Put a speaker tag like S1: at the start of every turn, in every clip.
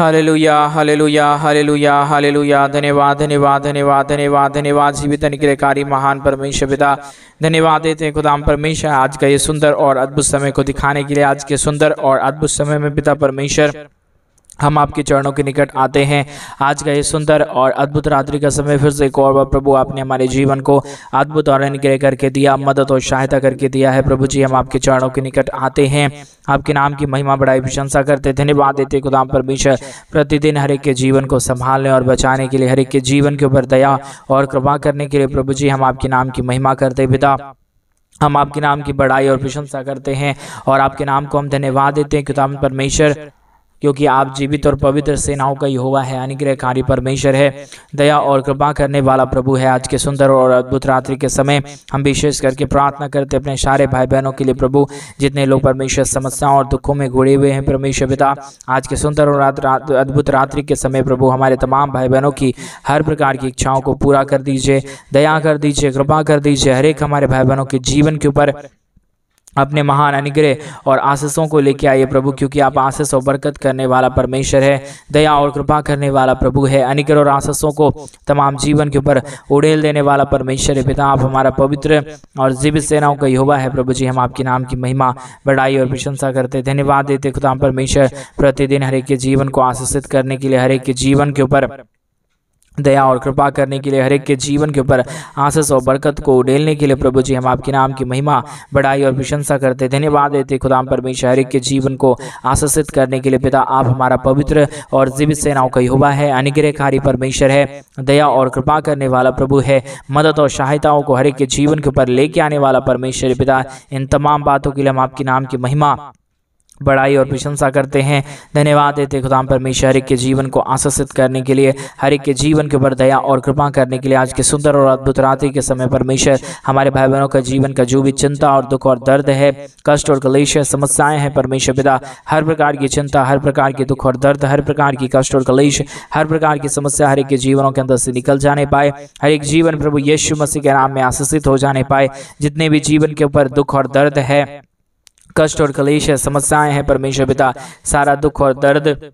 S1: Hallelujah hallelujah hallelujah hallelujah. धन्यवाद धन्यवाद धन्यवाद धन्यवाद धन्यवाद जीवित निग्रहकारी महान परमेश्वर पिता, धन्यवाद देते हैं खुदाम परमेश्वर आज का ये सुंदर और अद्भुत समय को दिखाने के लिए। आज के सुंदर और अद्भुत समय में पिता परमेश्वर हम आपके चरणों के निकट आते हैं। आज का ये सुंदर और अद्भुत रात्रि का समय फिर से एक और बार प्रभु आपने हमारे जीवन को अद्भुत और अनुग्रह करके दिया, मदद और सहायता करके दिया है। प्रभु जी हम आपके चरणों के निकट आते हैं, आपके नाम की महिमा बड़ाई प्रशंसा करते, धन्यवाद देते खुदाम परमेश्वर प्रतिदिन हर एक के जीवन को संभालने और बचाने के लिए, हर एक के जीवन के ऊपर दया और कृपा करने के लिए प्रभु जी हम आपके नाम की महिमा करते पिता। हम आपके नाम की बड़ाई और प्रशंसा करते हैं और आपके नाम को हम धन्यवाद देते हैं खुदाम परमेश्वर, क्योंकि आप जीवित और पवित्र सेनाओं का यहोवा है, अनुग्रहकारी परमेश्वर है, दया और कृपा करने वाला प्रभु है। आज के सुंदर और अद्भुत रात्रि के समय हम विशेष करके प्रार्थना करते अपने सारे भाई बहनों के लिए प्रभु, जितने लोग परमेश्वर समस्याओं और दुखों में घुड़े हुए हैं परमेश्वर पिता। आज के सुंदर और अद्भुत रात्रि के समय प्रभु हमारे तमाम भाई बहनों की हर प्रकार की इच्छाओं को पूरा कर दीजिए, दया कर दीजिए, कृपा कर दीजिए। हर एक हमारे भाई बहनों के जीवन के ऊपर अपने महान अनुग्रह और आशीषों को लेके आइए प्रभु, क्योंकि आप आशीष और बरकत करने वाला परमेश्वर है, दया और कृपा करने वाला प्रभु है। अनुग्रह और आशीषों को तमाम जीवन के ऊपर उड़ेल देने वाला परमेश्वर है पिता। आप हमारा पवित्र और जीवित सेनाओं का यहोवा है प्रभु जी। हम आपके नाम की महिमा बड़ाई और प्रशंसा करते, धन्यवाद देते खुदा परमेश्वर प्रतिदिन हर एक के जीवन को आशीषित करने के लिए, हर एक के जीवन के ऊपर दया और कृपा करने के लिए, हर एक के जीवन के ऊपर आशीष और बरकत को उड़ेलने के लिए प्रभु जी हम आपके नाम की महिमा बड़ाई और प्रशंसा करते, धन्यवाद देते खुदाम परमेश्वर हर एक के जीवन को आशीषित करने के लिए पिता। आप हमारा पवित्र और जीवित सेनाओं का यहोवा है, अनुग्रहकारी परमेश्वर है, दया और कृपा करने वाला प्रभु है, मदद और सहायताओं को हर एक के जीवन के ऊपर लेके आने वाला परमेश्वर पिता। इन तमाम बातों के लिए हम आपके नाम की महिमा बड़ाई और प्रशंसा करते हैं, धन्यवाद देते खुदाम परमेश्वर हर एक के जीवन को आशीषित करने के लिए, हर एक के जीवन के ऊपर दया और कृपा करने के लिए। आज के सुंदर और अद्भुत रात्रि के समय परमेश्वर हमारे भाई बहनों का जीवन का जो भी चिंता और दुख और दर्द है, कष्ट और क्लेश समस्याएं हैं परमेश्वर पिता, हर प्रकार की चिंता, हर प्रकार की दुख और दर्द, हर प्रकार की कष्ट और क्लेश, हर प्रकार की समस्या हर एक के जीवनों के अंदर से निकल जाने पाए। हर एक जीवन प्रभु यीशु मसीह के नाम में आशीषित हो जाने पाए। जितने भी जीवन के ऊपर दुख और दर्द है, कष्ट और क्लेश है, समस्याएं हैं परमेश्वर पिता, सारा दुख और दर्द,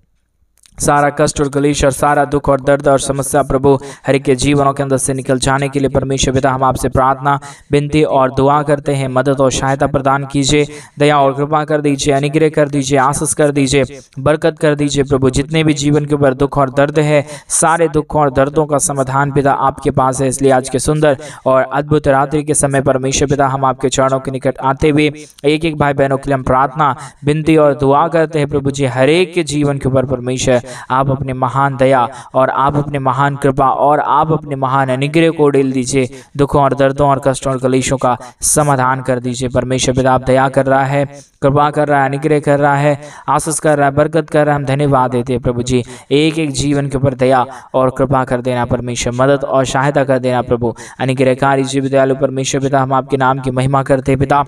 S1: सारा कष्ट और क्लेश और सारा दुख और दर्द और समस्या प्रभु हर एक के जीवनों के अंदर से निकल जाने के लिए परमेश्वर पिता हम आपसे प्रार्थना, विनती और दुआ करते हैं। मदद और सहायता प्रदान कीजिए, दया और कृपा कर दीजिए, अनुग्रह कर दीजिए, आशीष कर दीजिए, बरकत कर दीजिए प्रभु। जितने भी जीवन के ऊपर दुख और दर्द है, सारे दुख और दर्दों का समाधान पिता आपके पास है। इसलिए आज के सुंदर और अद्भुत रात्रि के समय परमेश्वर पिता हम आपके चरणों के निकट आते हुए एक एक भाई बहनों के लिए हम प्रार्थना, विनती और दुआ करते हैं प्रभु जी। हर एक के जीवन के ऊपर परमेश्वर आप अपने महान दया और आप अपने महान कृपा और आप अपने महान अनुग्रह को उड़ेल दीजिए, दुखों और दर्दों और कष्टों और क्लेशों का समाधान कर दीजिए परमेश्वर पिता। आप दया कर रहा है, कृपा कर रहा है, अनुग्रह कर रहा है, आशीष कर रहा है, बरकत कर रहा है। हम धन्यवाद देते हैं प्रभु जी। एक एक जीवन के ऊपर दया और कृपा कर देना परमेश्वर, मदद और सहायता कर देना प्रभु, अनुग्रहकारी जीवित दयालु परमेश्वर पिता। हम आपके नाम की महिमा करते हैं पिता।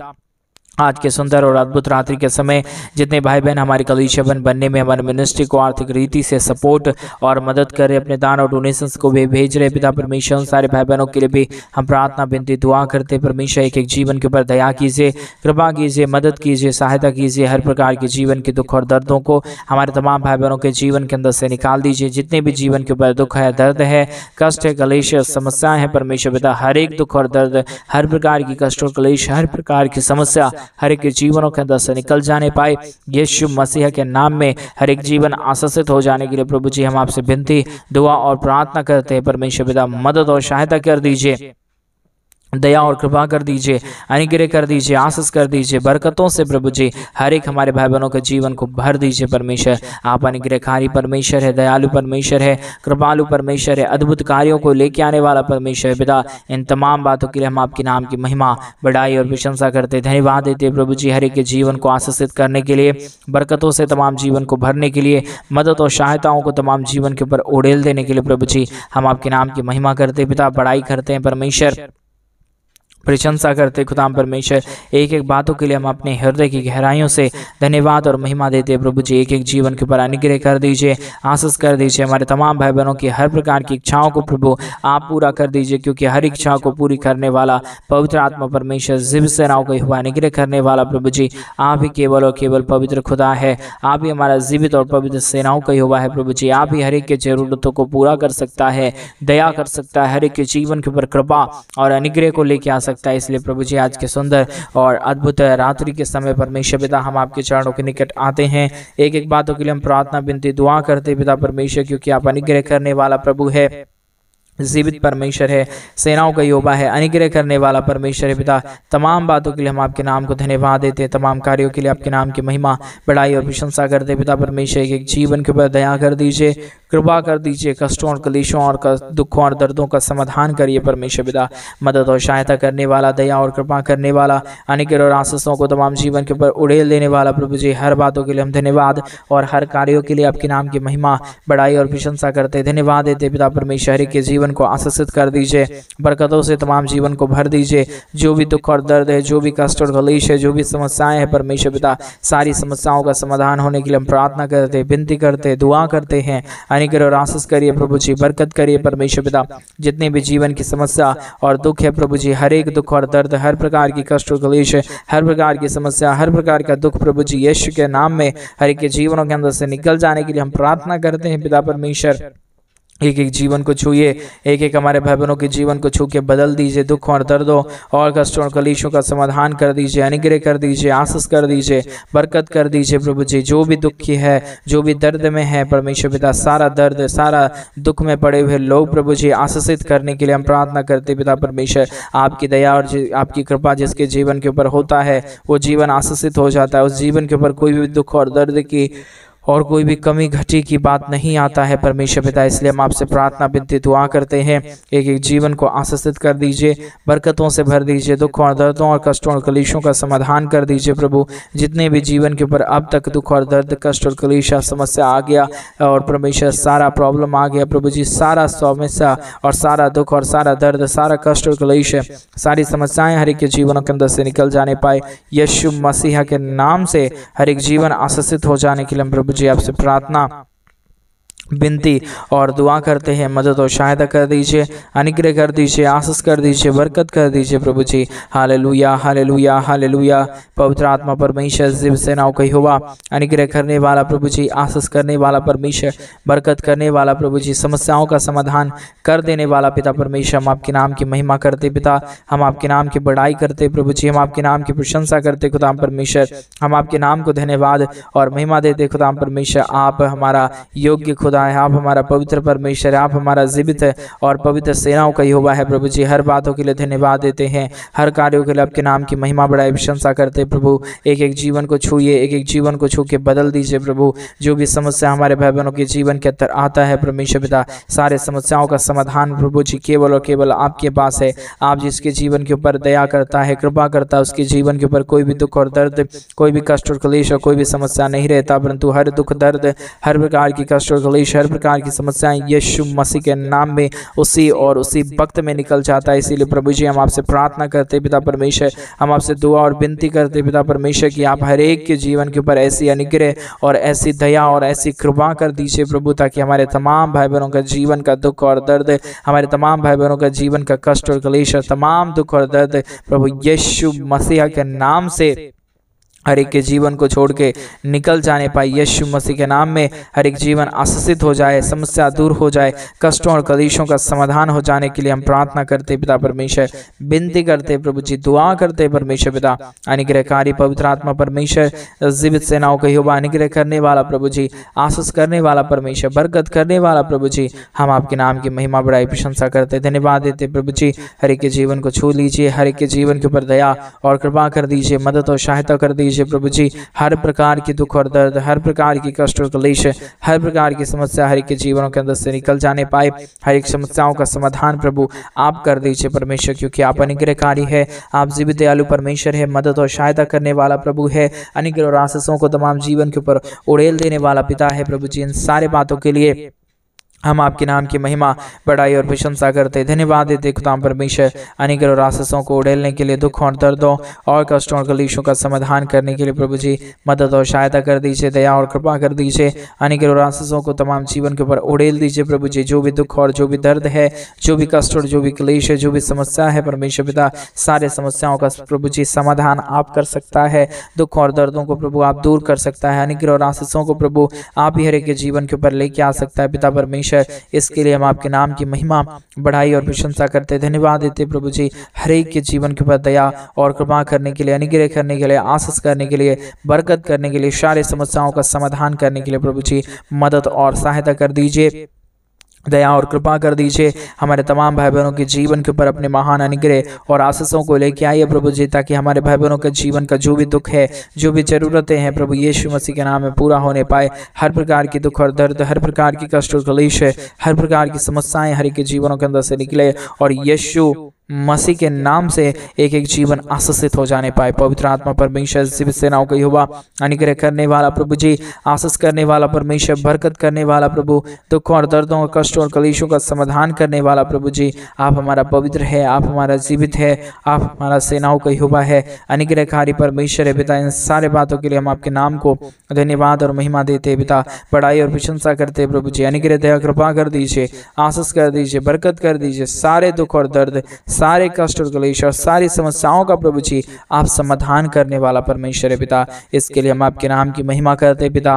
S1: आज के सुंदर और अद्भुत रात्रि के समय जितने भाई बहन हमारे कलीसिया बनने में हमारे मिनिस्ट्री को आर्थिक रीति से सपोर्ट और मदद कर रहे, अपने दान और डोनेशंस को भी भेज रहे पिता परमेश्वर, उन सारे भाई बहनों के लिए भी हम प्रार्थना, विनती, दुआ करते परमेश्वर। एक एक जीवन के ऊपर दया कीजिए, कृपा कीजिए, मदद कीजिए, सहायता कीजिए। हर प्रकार के जीवन के दुख और दर्दों को हमारे तमाम भाई बहनों के जीवन के अंदर से निकाल दीजिए। जितने भी जीवन के ऊपर दुख है, दर्द है, कष्ट है, क्लेश, समस्याएं हैं परमेश्वर पिता, हर एक दुख और दर्द, हर प्रकार की कष्ट और क्लेश, हर प्रकार की समस्या हर एक के जीवनों के अंदर से निकल जाने पाए। यीशु मसीह के नाम में हर एक जीवन आशीषित हो जाने के लिए प्रभु जी हम आपसे विनती, दुआ और प्रार्थना करते हैं परमेश्वर पिता। मदद और सहायता कर दीजिए, दया और कृपा कर दीजिए, अनुग्रह कर दीजिए, आशीष कर दीजिए, बरकतों से प्रभु जी हर एक हमारे भाई बहनों के जीवन को भर दीजिए परमेश्वर। आप अनुग्रहकारी परमेश्वर है, दयालु परमेश्वर है, कृपालु परमेश्वर है, अद्भुत कार्यों को लेके आने वाला परमेश्वर है पिता। इन तमाम बातों के लिए हम आपके नाम की महिमा, बड़ाई और प्रशंसा करते, धन्यवाद देते प्रभु जी। हर एक के जीवन को आशीषित करने के लिए, बरकतों से तमाम जीवन को भरने के लिए, मदद और सहायताओं को तमाम जीवन के ऊपर उड़ेल देने के लिए प्रभु जी हम आपके नाम की महिमा करते पिता, बड़ाई करते हैं परमेश्वर। प्रशंसा करते खुदाम परमेश्वर। एक एक बातों के लिए हम अपने हृदय की गहराइयों से धन्यवाद और महिमा देते हैं प्रभु जी। एक एक जीवन के ऊपर अनुग्रह कर दीजिए, आशीष कर दीजिए। हमारे तमाम भाई बहनों की हर प्रकार की इच्छाओं को प्रभु आप पूरा कर दीजिए, क्योंकि हर इच्छा को पूरी करने वाला पवित्र आत्मा परमेश्वर जीव सेनाओं का हुआ अनुग्रह करने वाला प्रभु जी आप ही केवल और केवल पवित्र खुदा है। आप ही हमारा जीवित और पवित्र सेनाओं का हुआ है प्रभु जी। आप ही हर एक के जरूरतों को पूरा कर सकता है, दया कर सकता है, हर एक के जीवन के ऊपर कृपा और अनुग्रह को लेके आ सकता है। इसलिए प्रभु जी आज के सुंदर और अद्भुत रात्रि के समय परमेश्वर पिता हम आपके चरणों के निकट आते हैं। एक एक बातों के लिए हम प्रार्थना विनती दुआ करते पिता परमेश्वर, क्योंकि आप अनुग्रह करने वाला प्रभु है, जीवित परमेश्वर है, सेनाओं का यहोवा है, अनुग्रह करने वाला परमेश्वर है पिता। तमाम बातों के लिए हम आपके नाम को धन्यवाद देते हैं, तमाम कार्यों के लिए आपके नाम की महिमा बढ़ाई और प्रशंसा करते पिता परमेश्वर। एक जीवन के ऊपर दया कर दीजिए, कृपा कर दीजिए, कष्टों और कलेशों और दुखों और दर्दों का समाधान करिए परमेश्वर पिता। मदद और सहायता करने वाला, दया और कृपा करने वाला, अनुग्रह और आशीषों को तमाम जीवन के ऊपर उड़ेल देने वाला प्रभु जी। हर बातों के लिए हम धन्यवाद और हर कार्यों के लिए आपके नाम की महिमा बढ़ाई और प्रशंसा करते धन्यवाद देते पिता परमेश्वर। के जीवन को आशीषित कर दीजिए, बरकतों से तमाम जीवन को भर दीजिए। जो भी दुख और दर्द है, जो भी कष्ट और कलेश है, जो भी समस्याएं हैं परमेश्वर पिता, सारी समस्याओं का समाधान होने के लिए हम प्रार्थना करते, विनती करते, दुआ करते हैं। अनुग्रह और आशीष करिए प्रभु जी, बरकत करिए परमेश्वर पिता। जितने भी जीवन की समस्या और दुख है प्रभु जी, हर एक दुख और दर्द, हर प्रकार की कष्ट और कलेश, हर प्रकार की समस्या, हर प्रकार का दुख प्रभु जी यीशु के नाम में हर एक के जीवनों के अंदर से निकल जाने के लिए हम प्रार्थना करते हैं पिता परमेश्वर। एक एक जीवन को छूए, एक एक हमारे भाई बहनों के जीवन को छू के बदल दीजिए। दुख और दर्दों और कष्टों और कलेशों का समाधान कर दीजिए, अनुग्रह कर दीजिए, आशीष कर दीजिए, बरकत कर दीजिए प्रभु जी। जो भी दुखी है, जो भी दर्द में है परमेश्वर पिता, सारा दर्द, सारा दुख में पड़े हुए लोग प्रभु जी आशीषित करने के लिए हम प्रार्थना करते पिता परमेश्वर। आपकी दया और आपकी कृपा जिसके जीवन के ऊपर होता है वो जीवन आशीषित हो जाता है। उस जीवन के ऊपर कोई भी दुख और दर्द की और कोई भी कमी घटी की बात नहीं आता है परमेश्वर पिता। इसलिए हम आपसे प्रार्थना विनती दुआ करते हैं, एक एक जीवन को आशीषित कर दीजिए, बरकतों से भर दीजिए, दुख और दर्दों और कष्टों और कलेशों का समाधान कर दीजिए प्रभु। जितने भी जीवन के ऊपर अब तक दुख और दर्द, कष्ट और कलेश समस्या आ गया और परमेश्वर सारा प्रॉब्लम आ गया प्रभु जी, सारा समस्या और सारा दुख और सारा दर्द, सारा कष्ट और कलेश, सारी समस्याएं हर एक के जीवनों के अंदर से निकल जाने पाए यीशु मसीह के नाम से। हर एक जीवन आशीषित हो जाने के लिए हम प्रभु जी आपसे प्रार्थना विनती और दुआ करते हैं। मदद और सहायता कर दीजिए, अनुग्रह कर दीजिए, आशीष कर दीजिए, बरकत कर दीजिए प्रभु जी। Hallelujah hallelujah hallelujah. पवित्र आत्मा परमेश्वर जीव सेनाओं का यहोवा, अनुग्रह करने वाला प्रभु जी, आशीष करने वाला परमेश्वर, बरकत करने वाला प्रभु जी, समस्याओं का समाधान कर देने वाला पिता परमेश्वर। हम आपके नाम की महिमा करते पिता, हम आपके नाम की बड़ाई करते प्रभु जी, हम आपके नाम की प्रशंसा करते खुदा परमेश्वर। हम आपके नाम को धन्यवाद और महिमा देते खुदा परमेश्वर। आप हमारा योग्य खुदा है, आप हमारा पवित्र परमेश्वर है, आप हमारा जीवित और पवित्र सेनाओं का यहोवा है प्रभु जी। हर बातों के लिए धन्यवाद देते हैं, हर कार्यों के लिए आपके नाम की महिमा बढ़ाई प्रशंसा करते प्रभु। एक एक जीवन को छूइए, एक एक जीवन को छू के बदल दीजिए प्रभु। जो भी समस्या हमारे भाई बहनों के जीवन के अंदर आता है परमेश्वर पिता, सारे समस्याओं का समाधान प्रभु जी केवल और केवल आपके पास है। आप जिसके जीवन के ऊपर दया करता है, कृपा करता है, उसके जीवन के ऊपर कोई भी दुख और दर्द, कोई भी कष्ट और कलेश और कोई भी समस्या नहीं रहता, परंतु हर दुख दर्द, हर प्रकार की कष्ट और कलेश, हर प्रकार की समस्याएं यीशु मसीह के नाम में उसी वक्त में निकल जाता है। इसीलिए प्रभु जी हम आपसे प्रार्थना करते पिता परमेश्वर, हम आपसे दुआ और विनती करते पिता परमेश्वर कि आप हर एक के जीवन के ऊपर ऐसी अनुग्रह और ऐसी दया और ऐसी कृपा कर दीजिए प्रभु, ताकि हमारे तमाम भाई बहनों का जीवन का दुख और दर्द, हमारे तमाम भाई बहनों का जीवन का कष्ट और कलेश, तमाम दुख और दर्द प्रभु यीशु मसीह के नाम से हर एक के जीवन को छोड़ के निकल जाने पाए यीशु मसीह के नाम में। हर एक जीवन आशीषित हो जाए, समस्या दूर हो जाए, कष्टों और कलेशों का समाधान हो जाने के लिए हम प्रार्थना करते पिता परमेश्वर, विनती करते प्रभु जी, दुआ करते परमेश्वर पिता। अनुग्रहकारी पवित्र आत्मा परमेश्वर, जीवित सेनाओं का यहोवा, अनुग्रह करने वाला प्रभु जी, आशीष करने वाला परमेश्वर, बरकत करने वाला प्रभु जी, हम आपके नाम की महिमा बढ़ाई प्रशंसा करते धन्यवाद देते प्रभु जी। हर एक के जीवन को छू लीजिए, हर एक के जीवन के ऊपर दया और कृपा कर दीजिए, मदद और सहायता कर दीजिए प्रभु जी। हर प्रकार की दुख और दर्द, हर प्रकार की कष्ट और कलेश, हर प्रकार की समस्या हर एक के जीवनों के अंदर से निकल जाने पाए। हर एक समस्याओं का समाधान प्रभु आप कर दीजिए परमेश्वर, क्योंकि आप अनुग्रहकारी है, आप जीवित दयालु परमेश्वर है, मदद और सहायता करने वाला प्रभु है, अनुग्रह और आशीषों को तमाम जीवन के ऊपर उड़ेल देने वाला पिता है प्रभु जी। इन सारे बातों के लिए हम आपके नाम की महिमा, बड़ाई और प्रशंसा करते धन्यवाद देते खुदाम परमेश्वर। अनुग्रह और आशीषों को उड़ेलने के लिए, दुख और दर्दों और कष्टों और कलेशों का समाधान करने के लिए प्रभु जी मदद और सहायता कर दीजिए, दया और कृपा कर दीजिए। अनुग्रह और आशीषों को तमाम जीवन के ऊपर उड़ेल दीजिए प्रभु जी। जो भी दुख और जो भी दर्द है, जो भी कष्ट और जो भी क्लेश है, जो भी समस्या है परमेश्वर पिता, सारे समस्याओं का प्रभु जी समाधान आप कर सकता है। दुख और दर्दों को प्रभु आप दूर कर सकता है। अनुग्रह और आशीषों को प्रभु आप ही हर एक के जीवन के ऊपर लेके आ सकता है पिता परमेश्वर। इसके लिए हम आपके नाम की महिमा, बढ़ाई और प्रशंसा करते धन्यवाद देते प्रभु जी। हर एक के जीवन के ऊपर दया और कृपा करने के लिए, अनुग्रह करने के लिए, आशीष करने के लिए, बरकत करने के लिए, सारे समस्याओं का समाधान करने के लिए प्रभु जी मदद और सहायता कर दीजिए, दया और कृपा कर दीजिए। हमारे तमाम भाई बहनों के जीवन के ऊपर अपने महान अनुग्रह और आशीषों को लेके आइए प्रभु जी, ताकि हमारे भाई बहनों के जीवन का जो भी दुख है, जो भी जरूरतें हैं प्रभु यीशु मसीह के नाम में पूरा होने पाए। हर प्रकार की दुख और दर्द, हर प्रकार की कष्ट और क्लेश, हर प्रकार की समस्याएं हर एक के जीवनों के अंदर से निकले और यीशु मसीह के नाम से एक एक जीवन आशीषित हो जाने पाए। पवित्र आत्मा परमेश्वर जीवित सेनाओं का यहोवा, अनुग्रह करने वाला प्रभु जी, आशीष करने वाला परमेश्वर, बरकत करने वाला प्रभु, दुख और दर्दों और कष्टों और कलेशों का समाधान करने वाला प्रभु जी, आप हमारा पवित्र है, आप हमारा जीवित है, आप हमारा सेनाओं का यहोवा है, अनुग्रहकारी परमेश्वर है पिता। इन सारे बातों के लिए हम आपके नाम को धन्यवाद और महिमा देते पिता, बड़ाई और प्रशंसा करते प्रभु जी। अनुग्रह दया कृपा कर दीजिए, आशीष कर दीजिए, बरकत कर दीजिए। सारे दुख और दर्द, सारे कष्ट और क्लेश और सारी समस्याओं का प्रभु जी आप समाधान करने वाला परमेश्वर है पिता। इसके लिए हम आपके नाम की महिमा करते पिता,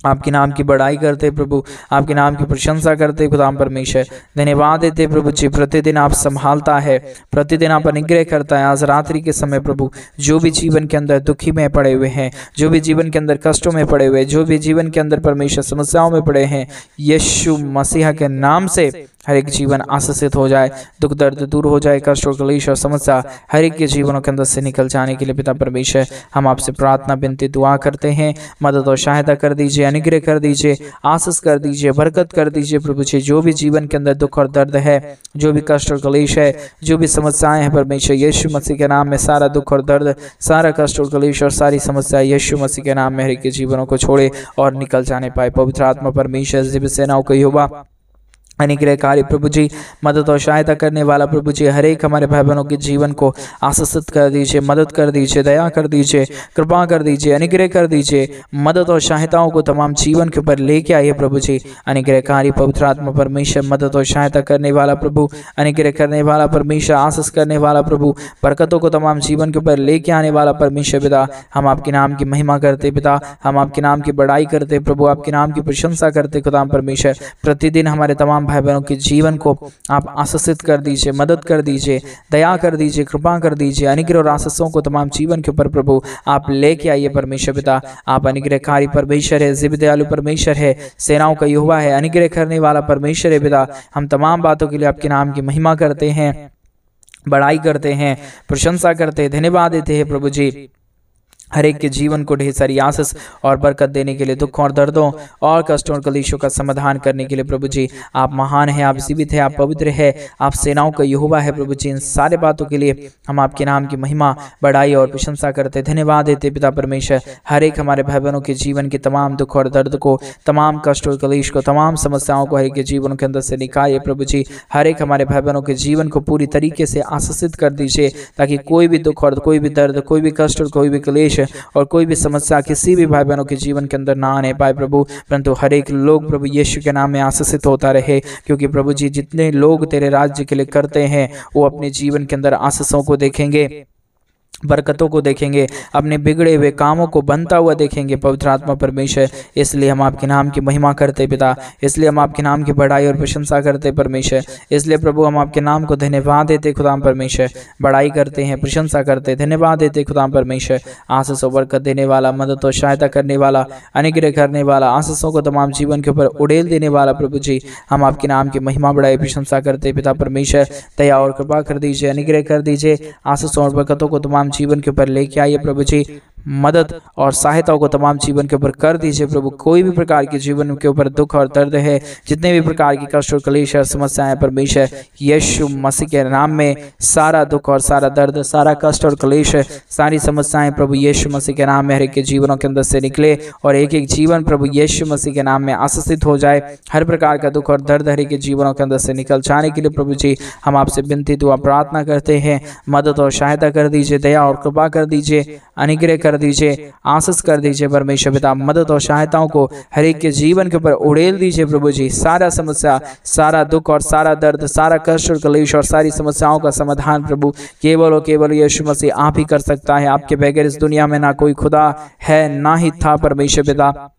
S1: आपके नाम की बड़ाई करते प्रभु, आपके नाम की प्रशंसा करते खुदा परमेश्वर। धन्यवाद देते प्रभु जी, प्रतिदिन आप संभालता है, प्रतिदिन आप अनुग्रह करता है। आज रात्रि के समय प्रभु जो भी जीवन के अंदर दुखी में पड़े हुए हैं, जो भी जीवन के अंदर कष्टों में पड़े हुए, जो भी जीवन के अंदर परमेश्वर समस्याओं में पड़े हैं, यीशु मसीह के नाम से हर एक जीवन आशीषित हो जाए, दुख दर्द दूर हो जाए, कष्ट और क्लेश और समस्या हर एक के जीवनों के अंदर से निकल जाने के लिए पिता परमेश्वर हम आपसे प्रार्थना विनती दुआ करते हैं। मदद और सहायता कर दीजिए, अनुग्रह कर दीजिए, आशीष कर दीजिए, बरकत कर दीजिए प्रभु जी। जो भी जीवन के अंदर दुख और दर्द है, जो भी कष्ट और क्लेश है, जो भी समस्याएं हैं परमेश्वर, यीशु मसीह के नाम में सारा दुख और दर्द, सारा कष्ट और क्लेश और सारी समस्या यीशु मसीह के नाम में हर एक के जीवनों को छोड़े और निकल जाने पाए। पवित्र आत्मा परमेश्वर जीवित सेनाओं का यहोवा, अनुग्रहकारी प्रभु जी, मदद और सहायता करने वाला प्रभु जी, हर एक हमारे भाई बहनों के जीवन को आशीषित कर दीजिए, मदद कर दीजिए, दया कर दीजिए, कृपा कर दीजिए, अनुग्रह कर दीजिए। मदद और सहायताओं को तमाम जीवन के ऊपर लेके आइए प्रभु जी। अनुग्रहकारी पवित्र आत्मा परमेश्वर, मदद और सहायता करने वाला प्रभु, अनुग्रह करने वाला परमेश्वर, आशीष करने वाला प्रभु, बरकतों को तमाम जीवन के ऊपर लेके आने वाला परमेश्वर पिता, हम आपके नाम की महिमा करते पिता, हम आपके नाम की बड़ाई करते प्रभु, आपके नाम की प्रशंसा करते खुदा परमेश्वर। प्रतिदिन हमारे तमाम भाई बहनों के जीवन को आप आशीषित कर दीजिए, मदद कर दीजिए, दया कर दीजिए, कृपा कर दीजिए। अनुग्रह और आशीषों को तमाम जीवन के ऊपर प्रभु आप लेके आइए परमेश्वर पिता। आप अनुग्रहकारी परमेश्वर है, जीवित दयालु परमेश्वर है, सेनाओं का यहोवा है, अनुग्रह करने वाला परमेश्वर है पिता। हम तमाम बातों के लिए आपके नाम की महिमा करते हैं, बड़ाई करते हैं, प्रशंसा करते हैं, धन्यवाद देते हैं प्रभु जी। हर एक के जीवन को ढेर सारी आशीष और बरकत देने के लिए, दुखों और दर्दों और कष्टों और कलेशों का समाधान करने के लिए प्रभु जी आप महान हैं, आप जीवित हैं, आप पवित्र है, आप सेनाओं का यहोवा है प्रभु जी। इन सारे बातों के लिए हम आपके नाम की महिमा, बड़ाई और प्रशंसा करते, धन्यवाद देते पिता परमेश्वर। हर एक हमारे भाई बहनों के जीवन के तमाम दुख और दर्द को, तमाम कष्ट और कलेश को, तमाम समस्याओं को हर एक के जीवन के अंदर से निकालिए प्रभु जी। हर एक हमारे भाई बहनों के जीवन को पूरी तरीके से आशीषित कर दीजिए, ताकि कोई भी दुख और कोई भी दर्द, कोई भी कष्ट और कोई भी क्लेश और कोई भी समस्या किसी भी भाई बहनों के जीवन के अंदर ना आने पाए प्रभु, परंतु हर एक लोग प्रभु यीशु के नाम में आशीषित होता रहे। क्योंकि प्रभु जी जितने लोग तेरे राज्य के लिए करते हैं, वो अपने जीवन के अंदर आशीषों को देखेंगे, बरकतों को देखेंगे, अपने बिगड़े हुए कामों को बनता हुआ देखेंगे पवित्र आत्मा परमेश्वर। इसलिए हम आपके नाम की महिमा करते पिता, इसलिए हम आपके नाम की बड़ाई और प्रशंसा करते परमेश्वर। इसलिए प्रभु हम आपके नाम को धन्यवाद देते खुदाम परमेश्वर, बड़ाई करते हैं, प्रशंसा करते, धन्यवाद देते खुदाम परमेश्वर। आशीष और बरकत देने वाला, मदद और सहायता करने वाला, अनुग्रह करने वाला, आशीषों को तमाम जीवन के ऊपर उड़ेल देने वाला प्रभु जी, हम आपके नाम की महिमा, बड़ाई, प्रशंसा करते पिता परमेश्वर। दया और कृपा कर दीजिए, अनुग्रह कर दीजिए, आशीष और बरकतों को तमाम जीवन के ऊपर लेके आइए प्रभु जी। मदद और सहायता को तमाम जीवन के ऊपर कर दीजिए प्रभु। कोई भी प्रकार के जीवन के ऊपर दुख और दर्द है, जितने भी प्रकार की कष्ट और क्लेश और समस्याएं परमेश्वर यीशु मसीह के नाम में सारा दुख और सारा दर्द, सारा कष्ट और क्लेश, सारी समस्याएं प्रभु यीशु मसीह के नाम में हर एक के जीवनों के अंदर से निकले और एक एक जीवन प्रभु यीशु मसीह के नाम में आशीषित हो जाए। हर प्रकार का दुख और दर्द हर एक के जीवनों के अंदर से निकल जाने के लिए प्रभु जी हम आपसे विनती दुआ प्रार्थना करते हैं। मदद और सहायता कर दीजिए, दया और कृपा कर दीजिए, अनुग्रह कर दीजिए, आशीष कर दीजिए परमेश्वर पिता। मदद और सहायताओं को हर एक के जीवन के ऊपर उड़ेल दीजिए प्रभु जी। सारा समस्या, सारा दुख और सारा दर्द, सारा कष्ट और क्लेश और सारी समस्याओं का समाधान प्रभु केवल और केवल यीशु मसीह आप ही कर सकता है। आपके बगैर इस दुनिया में ना कोई खुदा है, ना ही था परमेश्वर पिता।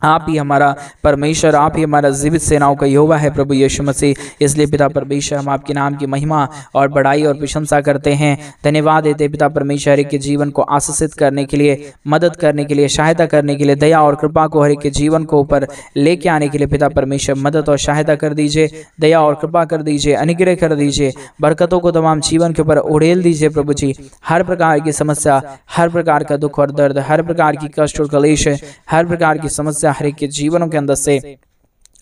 S1: आप ही हमारा परमेश्वर, आप ही हमारा जीवित सेनाओं का यहोवा है प्रभु यीशु मसीह। इसलिए पिता परमेश्वर हम आपके नाम की महिमा और बड़ाई और प्रशंसा करते हैं। धन्यवाद देते पिता परमेश्वर, हर एक के जीवन को आशीषित करने के लिए, मदद करने के लिए, सहायता करने के लिए, दया और कृपा को हर एक के जीवन को ऊपर लेके आने के लिए पिता परमेश्वर मदद और सहायता कर दीजिए, दया और कृपा कर दीजिए, अनुग्रह कर दीजिए, बरकतों को तमाम जीवन के ऊपर उड़ेल दीजिए प्रभु जी। हर प्रकार की समस्या, हर प्रकार का दुख और दर्द, हर प्रकार की कष्ट और क्लेश, हर प्रकार की समस्या हर एक के जीवनों के अंदर से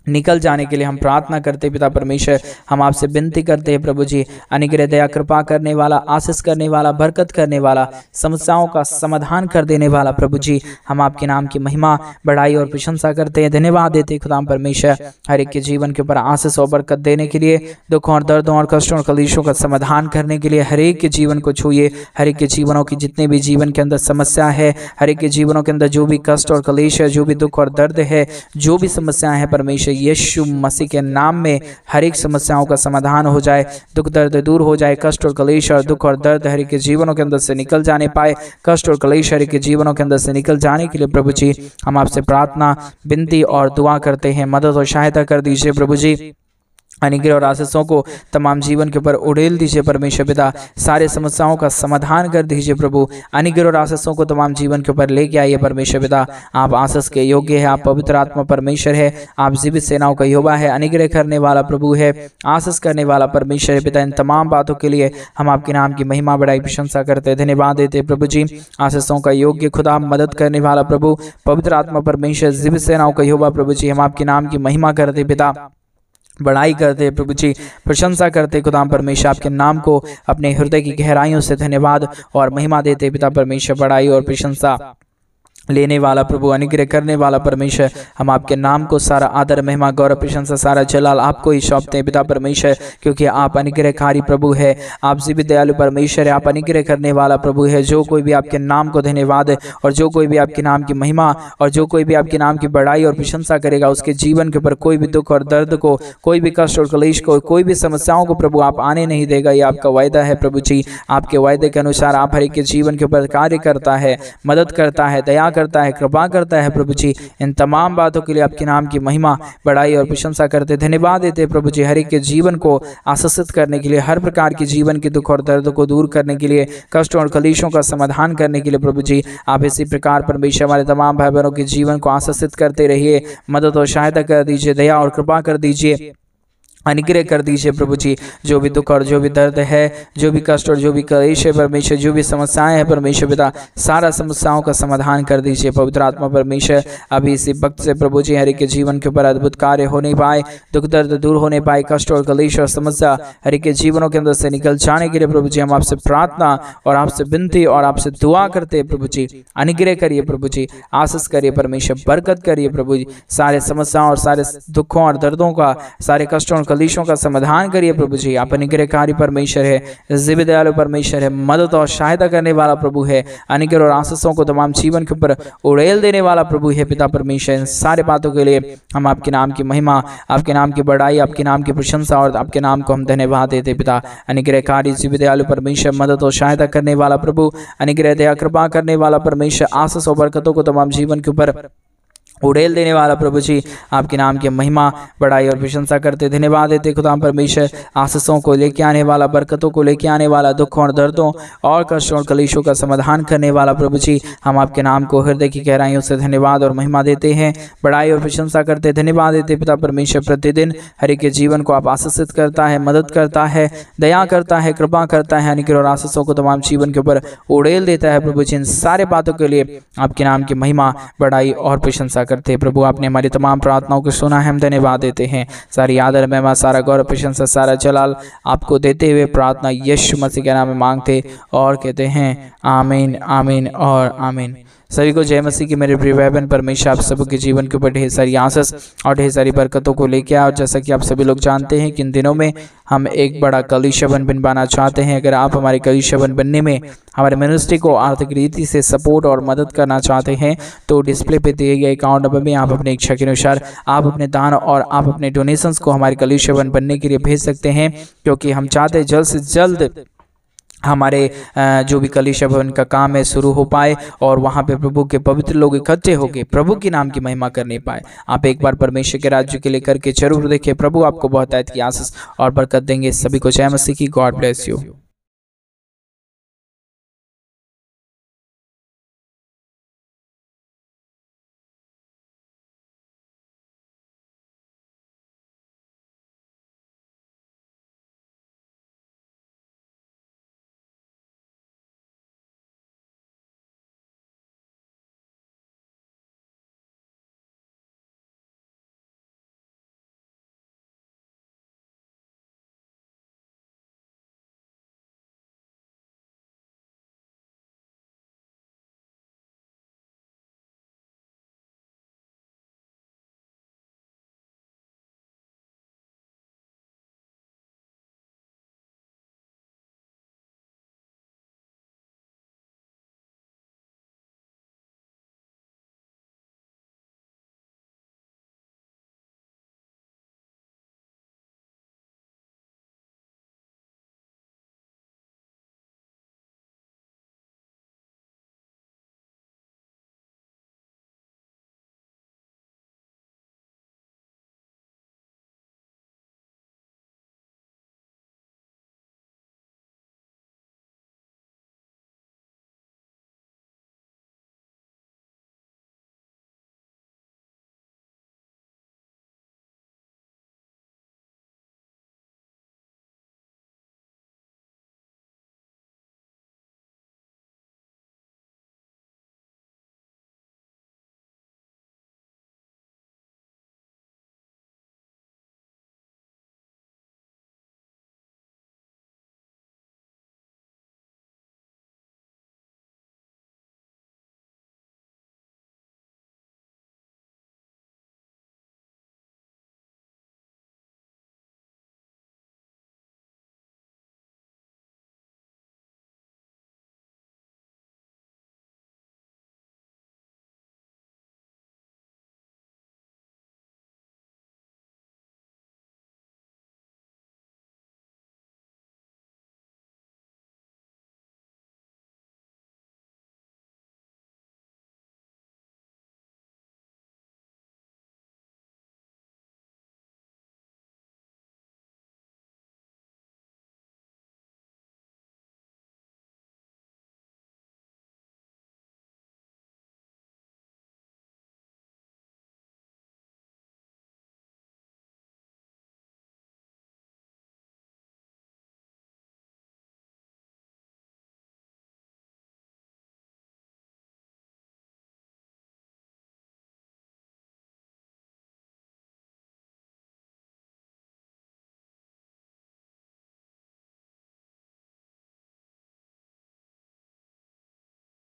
S1: निकल जाने के लिए हम प्रार्थना करते पिता परमेश्वर। हम आपसे विनती करते हैं प्रभु जी, अनुग्रह दया कृपा करने वाला, आशीष करने वाला, बरकत करने वाला, समस्याओं का समाधान कर देने वाला प्रभु जी, हम आपके नाम की महिमा, बड़ाई और प्रशंसा करते हैं। धन्यवाद देते हैं खुदा परमेश्वर, हर एक के जीवन के ऊपर आशीष और बरकत देने के लिए, दुखों और दर्दों और कष्टों और क्लेशों का समाधान करने के लिए हर एक के जीवन को छूए। हर एक के जीवनों की जितने भी जीवन के अंदर समस्या है, हर एक के जीवनों के अंदर जो भी कष्ट और क्लेश है, जो भी दुख और दर्द है, जो भी समस्याएं हैं परमेश्वर यीशु मसीह के नाम में हर एक समस्याओं का समाधान हो जाए, दुख दर्द दूर हो जाए, कष्ट और क्लेश और दुख और दर्द हर एक के जीवनों के अंदर से निकल जाने पाए, कष्ट और क्लेश हर एक के जीवनों के अंदर से निकल जाने के लिए प्रभु जी हम आपसे प्रार्थना, विनती और दुआ करते हैं। मदद और सहायता कर दीजिए प्रभु जी। अनुग्रह और आशीषों को तमाम जीवन के ऊपर उड़ेल दीजिए परमेश्वर पिता। सारे समस्याओं का समाधान कर दीजिए प्रभु। अनुग्रह और आशीषों को तमाम जीवन के ऊपर लेके आइए परमेश्वर पिता। आप आशीष के योग्य है, आप पवित्र आत्मा परमेश्वर है, आप जीवित सेनाओं का यहोवा है, अनुग्रह करने वाला प्रभु है, आशीष करने वाला परमेश्वर है पिता। इन तमाम बातों के लिए हम आपके नाम की महिमा बड़ाई प्रशंसा करते हैं, धन्यवाद देते प्रभु जी। आशीषों का योग्य खुदा, मदद करने वाला प्रभु, पवित्र आत्मा परमेश्वर, जीवित सेनाओं का यहोवा प्रभु जी, हम आपके नाम की महिमा करते पिता, बड़ाई करते प्रभु जी, प्रशंसा करते खुदा परमेश्वर। आपके नाम को अपने हृदय की गहराइयों से धन्यवाद और महिमा देते पिता परमेश्वर। बड़ाई और प्रशंसा लेने वाला प्रभु, अनुग्रह करने वाला परमेश्वर, हम आपके नाम को सारा आदर, महिमा, गौरव, प्रशंसा, सारा जलाल आपको ही सौंपते हैं पिता परमेश्वर, क्योंकि आप अनुग्रहकारी प्रभु है, आप जीवित दयालु परमेश्वर है, आप अनुग्रह करने वाला प्रभु है। जो कोई भी आपके नाम को धन्यवाद और जो कोई भी आपके नाम की महिमा और जो कोई भी आपके नाम की बड़ाई और प्रशंसा करेगा, उसके जीवन के ऊपर कोई भी दुख और दर्द को, कोई भी कष्ट और क्लेश को, कोई भी समस्याओं को प्रभु आप आने नहीं देगा। ये आपका वायदा है प्रभु जी। आपके वायदे के अनुसार आप हर एक के जीवन के ऊपर कार्य करता है, मदद करता है, दया करता है, कृपा करता है प्रभु जी। इन तमाम बातों के लिए आपके नाम की महिमा, बड़ाई और प्रशंसा करते, धन्यवाद देते प्रभु जी। हर एक के जीवन को आशीषित करने के लिए, हर प्रकार की जीवन के दुख और दर्द को दूर करने के लिए, कष्टों और क्लेशों का समाधान करने के लिए प्रभु जी आप इसी प्रकार परमेश्वर हमारे तमाम भाई बहनों के जीवन को आशीषित करते रहिए। मदद और सहायता कर दीजिए, दया और कृपा कर दीजिए, अनुग्रह कर दीजिए प्रभु जी। जो भी दुख और जो भी दर्द है, जो भी कष्ट और जो भी क्लेश है परमेश्वर, जो भी समस्याएं हैं परमेश्वर पिता, सारा समस्याओं का समाधान कर दीजिए पवित्र आत्मा परमेश्वर। अभी इसी वक्त से प्रभु जी हर एक के जीवन के ऊपर अद्भुत कार्य होने पाए, दुख दर्द दूर होने पाए, कष्ट और क्लेश और समस्या हर एक के जीवनों के अंदर से निकल जाने के लिए प्रभु जी हम आपसे प्रार्थना और आपसे विनती और आपसे दुआ करते हैं प्रभु जी। अनुग्रह करिए प्रभु जी, आशीष करिए परमेश्वर, बरकत करिए प्रभु जी। सारे समस्याओं और सारे दुखों और दर्दों का, सारे कष्टों क्लेशों का समाधान करिए प्रभु जी। आप अनुग्रहकारी परमेश्वर है, जीवित दयालु परमेश्वर है, मदद और सहायता करने वाला प्रभु है, अनुग्रह और आशीषों को तमाम जीवन के ऊपर उड़ेल देने वाला प्रभु है पिता परमेश्वर। इन सारे बातों के लिए हम आपके नाम की महिमा, आपके नाम की बड़ाई, आपके नाम की प्रशंसा और आपके नाम को हम धन्यवाद देते पिता। अनुग्रहकारी जीवित दयालु परमेश्वर, मदद और सहायता करने वाला प्रभु, अनुग्रह दया कृपा करने वाला परमेश्वर, आशीष और बरकतों को तमाम जीवन के ऊपर उड़ेल देने वाला प्रभु जी, आपके नाम की महिमा बड़ाई और प्रशंसा करते धन्यवाद देते खुदा परमेश्वर। आशीषों को लेके आने वाला, बरकतों को लेके आने वाला, दुखों और दर्दों और कष्टों और कलेशों का समाधान करने वाला प्रभु जी, हम आपके नाम को हृदय की गहराइयों से धन्यवाद और महिमा देते हैं, बड़ाई और प्रशंसा करते धन्यवाद देते पिता परमेश्वर। प्रतिदिन हर एक के जीवन को आप आशीषित करता है, मदद करता है, दया करता है, कृपा करता है, अनुग्रह और आशीषों को तमाम जीवन के ऊपर उड़ेल देता है प्रभु जी। इन सारे बातों के लिए आपके नाम की महिमा, बड़ाई और प्रशंसा करते हैं प्रभु। आपने हमारी तमाम प्रार्थनाओं को सुना है, हम धन्यवाद देते हैं। सारी आदर, महिमा, सारा गौरव, प्रशंसा, सारा जलाल आपको देते हुए प्रार्थना यीशु मसीह के नाम में मांगते और कहते हैं आमीन, आमीन और आमीन। सभी को जय मसीह की मेरे प्रिय भाई बहन। परमेश्वर आप सबके जीवन के ऊपर ढेर सारी आशीष और ढेर सारी बरकतों को लेकर आए। और जैसा कि आप सभी लोग जानते हैं कि इन दिनों में हम एक बड़ा कलीसिया बनवाना चाहते हैं। अगर आप हमारे कलीसिया बनने में हमारे मिनिस्ट्री को आर्थिक रीति से सपोर्ट और मदद करना चाहते हैं तो डिस्प्ले पे दिए गए अकाउंट नंबर में आप अपने इच्छा के अनुसार आप अपने दान और आप अपने डोनेशंस को हमारे कलीसिया बनने के लिए भेज सकते हैं, क्योंकि हम चाहते हैं जल्द से जल्द हमारे जो भी कलीसिया भवन का काम है शुरू हो पाए और वहाँ पे प्रभु के पवित्र लोग इकट्ठे होकर प्रभु के नाम की महिमा करने पाए। आप एक बार परमेश्वर के राज्य के लिए करके जरूर देखिए, प्रभु आपको बहुत की आशीष और बरकत देंगे। सभी को जय मसीह की। God bless you.